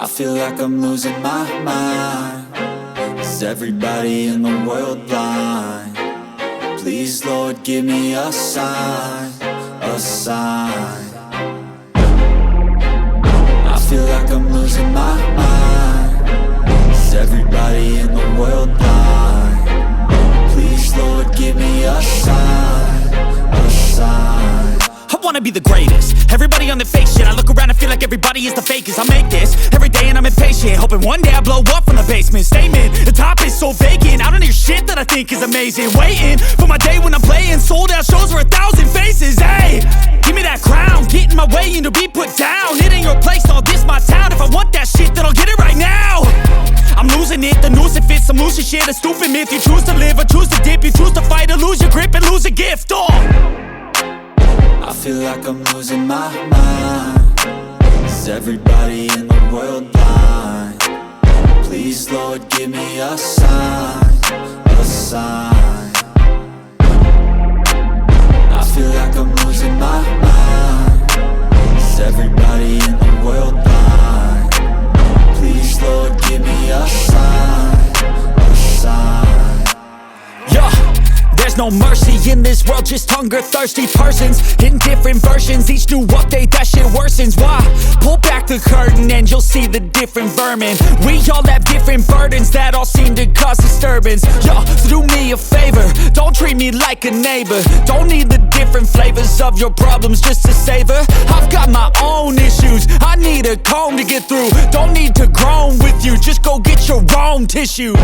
I feel like I'm losing my mind. Is everybody in the world blind? Please, Lord, give me a sign, a sign. I feel like I'm losing my mind. Is everybody in the world blind? Please, Lord, give me a sign, a sign. I wanna be the greatest. Everybody on the fake shit. I look around and feel like everybody is the fakest. I make this every day and I'm impatient, hoping one day I blow up from the basement. Statement, the top is so vacant. I don't hear shit that I think is amazing. Waiting for my day when I'm playing sold out shows for 1,000 faces. Hey, give me that crown, get in my way and to be put down. It ain't your place, all this my town. If I want that shit, then I'll get it right now. I'm losing it, the noose it fits. I'm losing shit, a stupid myth. You choose to live or choose to dip. You choose to fight or lose your grip and lose a gift. I feel like I'm losing my mind. Is everybody in the world blind? Please, Lord, give me a sign, a sign. I feel like I'm losing my mind. Is everybody in the world blind? Please, Lord, give me a sign, a sign. Yeah. There's no mercy in this world, just hunger-thirsty persons in different versions. Each new update, that shit worsens. Why? Pull back the curtain and you'll see the different vermin. We all have different burdens that all seem to cause disturbance. Yo, so do me a favor, don't treat me like a neighbor. Don't need the different flavors of your problems just to savor. I've got my own issues, I need a comb to get through. Don't need to groan with you, just go get your own tissue.